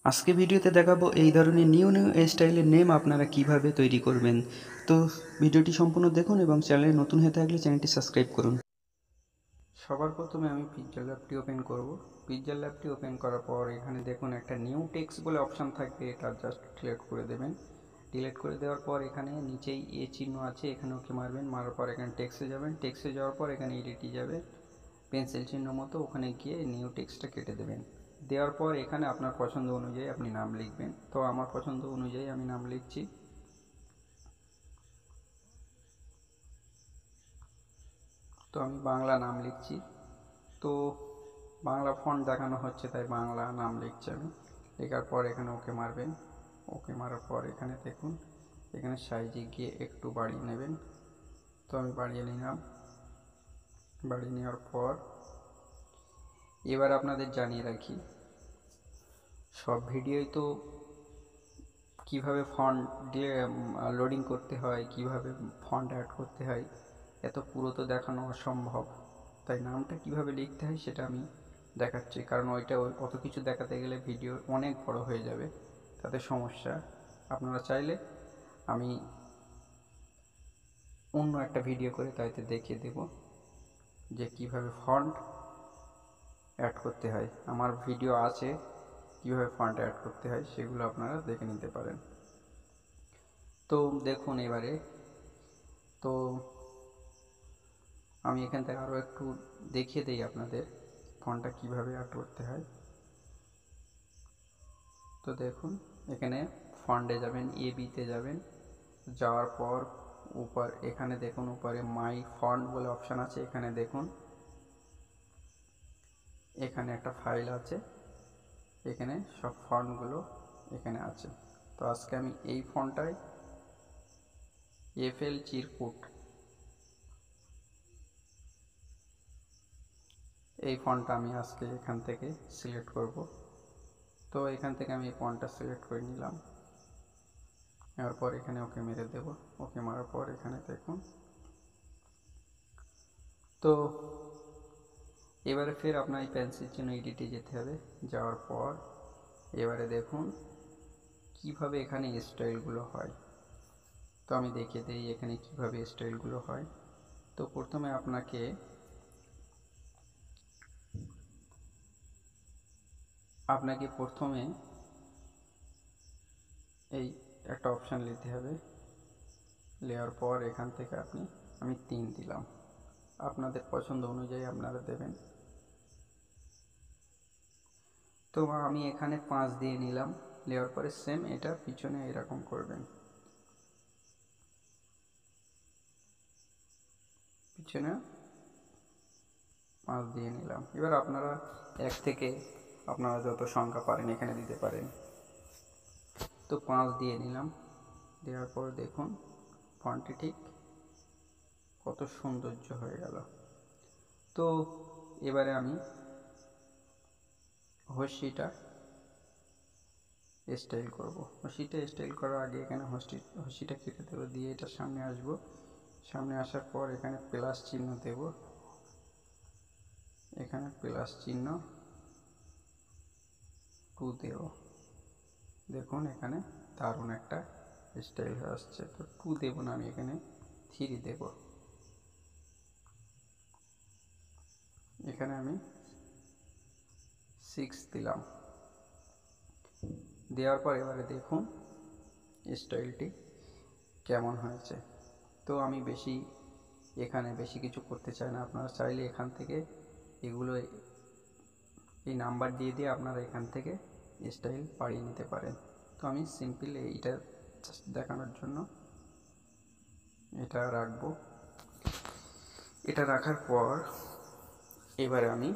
আজকে ভিডিওতে দেখাবো এই ধরনের নিউ স্টাইলের নেম আপনারা কিভাবে তৈরি করবেন। তো ভিডিওটি সম্পূর্ণ দেখুন এবং চ্যানেলে নতুন হয়ে থাকলে চ্যানেলটি সাবস্ক্রাইব করুন। সবার প্রথমে আমি পিৎজা ল্যাবটি ওপেন করব। পিৎজা ল্যাবটি ওপেন করার পর এখানে দেখুন একটা নিউ টেক্সট বলে অপশান থাকবে, এটা জাস্ট ডিলিট করে দেবেন। ডিলিট করে দেওয়ার পর এখানে নিচেই এ চিহ্ন আছে, এখানে ওকে মারবেন। মারার পর এখানে টেক্সটে যাবেন, টেক্সটে যাওয়ার পর এখানে এডিটে যাবেন, পেন্সিল চিহ্ন মতো ওখানে গিয়ে নিউ টেক্সটটা কেটে দেবেন। দেওয়ার পর এখানে আপনার পছন্দ অনুযায়ী আপনি নাম লিখবেন। তো আমার পছন্দ অনুযায়ী আমি নাম লিখছি। তো আমি বাংলা নাম লিখছি। তো বাংলা ফন্ট দেখানো হচ্ছে তাই বাংলা নাম লিখছি আমি। লেখার পর এখানে ওকে মারবেন। ওকে মারার পর এখানে দেখুন, এখানে সাইজে গিয়ে একটু বাড়িয়ে নেবেন। তো আমি বাড়িয়ে নিলাম। বাড়িয়ে নেওয়ার পর এবার আপনাদের জানিয়ে রাখি, সব ভিডিওই তো কিভাবে ফন্ট দিয়ে লোডিং করতে হয়, কিভাবে ফন্ট অ্যাড করতে হয়, এত পুরো তো দেখানো অসম্ভব। তাই নামটা কিভাবে লিখতে হয় সেটা আমি দেখাচ্ছি, কারণ ওইটা অত কিছু দেখাতে গেলে ভিডিও অনেক বড় হয়ে যাবে, তাতে সমস্যা। আপনারা চাইলে আমি অন্য একটা ভিডিও করে তাইতে দেখিয়ে দেব যে কিভাবে ফন্ট অ্যাড করতে হয়। আমার ভিডিও আছে কিভাবে ফন্ট অ্যাড করতে হয়, সেগুলো আপনারা দেখে নিতে পারেন। তো দেখুন এবারে, তো আমি এখান থেকে আরও একটু দেখিয়ে দিই আপনাদের ফন্টটা কিভাবে অ্যাড করতে হয়। তো দেখুন এখানে ফন্টে যাবেন, বিতে যাবেন। যাওয়ার পর উপর এখানে দেখুন উপরে মাই ফন্ট বলে অপশান আছে, এখানে দেখুন এখানে একটা ফাইল আছে, এখানে সব ফন্টগুলো এখানে আছে। তো আজকে আমি এই ফন্টটাই FL চিরকুট, এই ফন্টটা আমি আজকে এখান থেকে সিলেক্ট করব। তো এখান থেকে আমি এই ফন্টটা সিলেক্ট করে নিলাম। নেওয়ার পর এখানে ওকে মেরে দেব। ওকে মারার পর এখানে দেখুন। তো এবারে ফের আপনার এই পেন্সিল চিহ্ন এডিটে যেতে হবে। যাওয়ার পর এবারে দেখুন কিভাবে এখানে স্টাইলগুলো হয়। তো আমি দেখিয়ে দিই এখানে কিভাবে স্টাইলগুলো হয়। তো প্রথমে আপনাকে প্রথমে এই একটা অপশান নিতে হবে। নেওয়ার পর এখান থেকে আমি 3 দিলাম, আপনাদের পছন্দ অনুযায়ী আপনারা দেবেন। তো আমি এখানে 5 দিয়ে নিলাম। নেওয়ার পরে সেম এটা পিছনে এরকম করবেন, পিছনে 5 দিয়ে নিলাম। এবার আপনারা 1 থেকে আপনারা যত সংখ্যা পারেন এখানে দিতে পারেন। তো 5 দিয়ে নিলাম। দেওয়ার পর দেখুন ফন্টটি ঠিক কত সৌন্দর্য হয়ে গেল। তো এবারে আমি হর্ষিটা স্টাইল করব। হর্ষিটা স্টাইল করার আগে এখানে হর্ষিটা কেটে দেবো, দিয়ে এটা সামনে আসব। সামনে আসার পর এখানে প্লাস চিহ্ন দেব, এখানে প্লাস চিহ্ন 2 দেব। দেখুন এখানে দারুণ একটা স্টাইল হয়ে আসছে। তো 2 দেব না, আমি এখানে 3 দেব। এখানে আমি 6 দিলাম। দেওয়ার পর এবারে দেখুন স্টাইলটি কেমন হয়েছে। তো আমি এখানে বেশি কিছু করতে চাই না, আপনারা চাইলে এখান থেকে এগুলো এই নাম্বার দিয়ে দিয়ে আপনারা এখান থেকে স্টাইল বাড়িয়ে নিতে পারেন। তো আমি সিম্পল এইটা জাস্ট দেখানোর জন্য এটা রাখবো। এটা রাখার পর এবারে আমি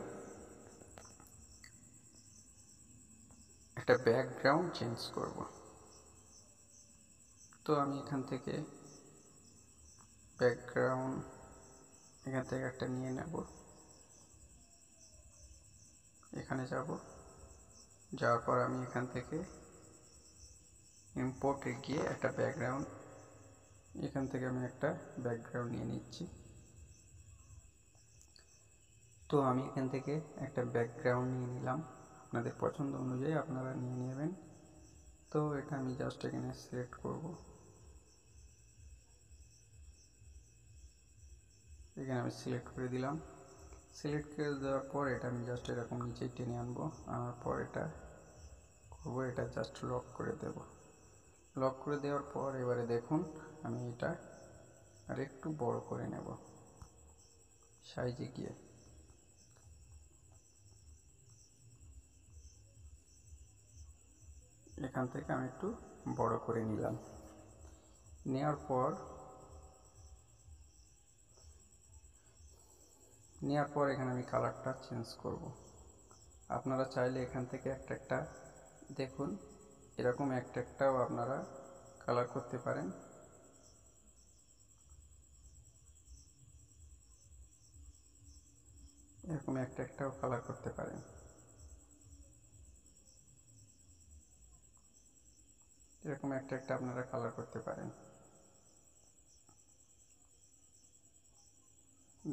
একটা ব্যাকগ্রাউন্ড চেঞ্জ করব। তো আমি এখান থেকে ব্যাকগ্রাউন্ড একটা নিয়ে নেব। এখানে যাব, যাওয়ার পর আমি এখান থেকে ইম্পোর্টে গিয়ে একটা ব্যাকগ্রাউন্ড, এখান থেকে আমি একটা ব্যাকগ্রাউন্ড নিয়ে নিচ্ছি। তো আমি এখান থেকে একটা ব্যাকগ্রাউন্ড নিয়ে নিলাম, আপনাদের পছন্দ অনুযায়ী আপনারা নিয়ে নেবেন। তো এটা আমি জাস্ট এখানে সিলেক্ট করব, এখানে আমি সিলেক্ট করে দিলাম। সিলেক্ট করে দেওয়ার পর এটা আমি জাস্ট এরকম নিচেই টেনে আনবো, আনার পর এটা করবো, এটা জাস্ট লক করে দেব। লক করে দেওয়ার পর এবারে দেখুন আমি এটা আর একটু বড় করে নেব সাইজে গিয়ে। এখান থেকে আমি একটু বড় করে নিলাম। নেওয়ার পর এখানে আমি কালারটা চেঞ্জ করব। আপনারা চাইলে এখান থেকে একটা দেখুন এরকম একটাও আপনারা কালার করতে পারেন। এরকম একটাও কালার করতে পারেন। এরকম একটা আপনারা কালার করতে পারেন।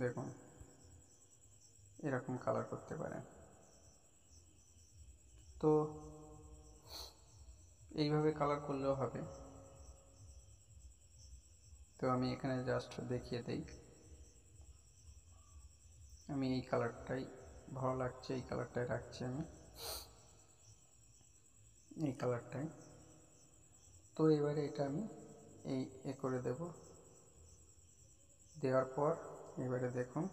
দেখুন এরকম কালার করতে পারেন। তো এইভাবে কালার করলেও হবে। তো আমি এখানে জাস্ট দেখিয়ে দেই, আমি এই কালারটাই ভালো লাগছে, এই কালারটাই রাখছি আমি, এই কালারটাই। তো এবারে এটা আমি এ করে দেব। দেওয়ার পর এবারে দেখুন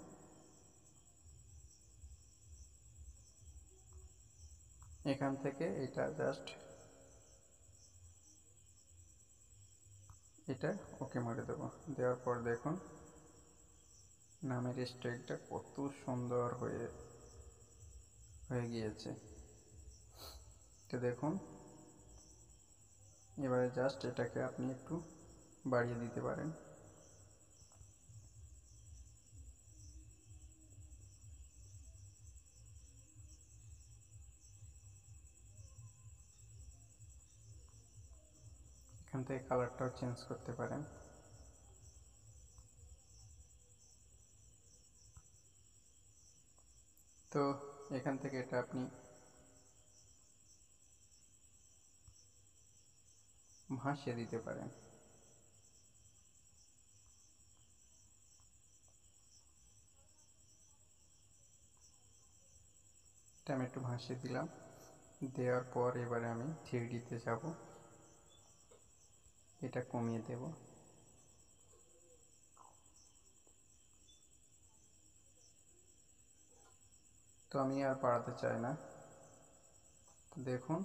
এখান থেকে এটা জাস্ট এটা ওকে মারে দেব। দেওয়ার পর দেখুন নামের স্টাইলটা কত সুন্দর হয়ে গিয়েছে। তো দেখুন এবারে জাস্ট এটাকে আপনি একটু বাড়িয়ে দিতে পারেন। এখান থেকে কালারটাও চেঞ্জ করতে পারেন। তো এখান থেকে এটা আপনি ভাসিয়ে দিতে পারেন। এটা আমি একটু ভাসিয়ে দিলাম। দেওয়ার পর এবারে আমি 3Dতে যাব, এটা কমিয়ে দেব। তো আমি আর বাড়াতে চাই না। দেখুন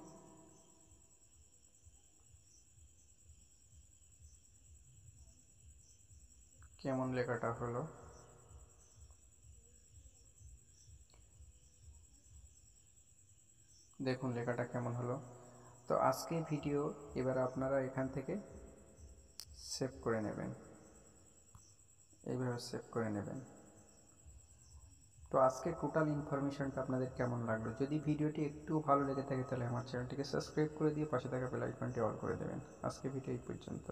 কেমন লেখাটা হলো। দেখুন লেখাটা কেমন হলো। তো আজকে ভিডিও এবার আপনারা এখান থেকে সেভ করে নেবেন, এইভাবে সেভ করে নেবেন। তো আজকে টোটাল ইনফরমেশনটা আপনাদের কেমন লাগলো? যদি ভিডিওটি একটু ভালো লেগে থাকে তাহলে আমার চ্যানেলটিকে সাবস্ক্রাইব করে দিয়ে পাশে থাকা বেল আইকনটি অল করে দেবেন। আজকে ভিডিও এই পর্যন্ত।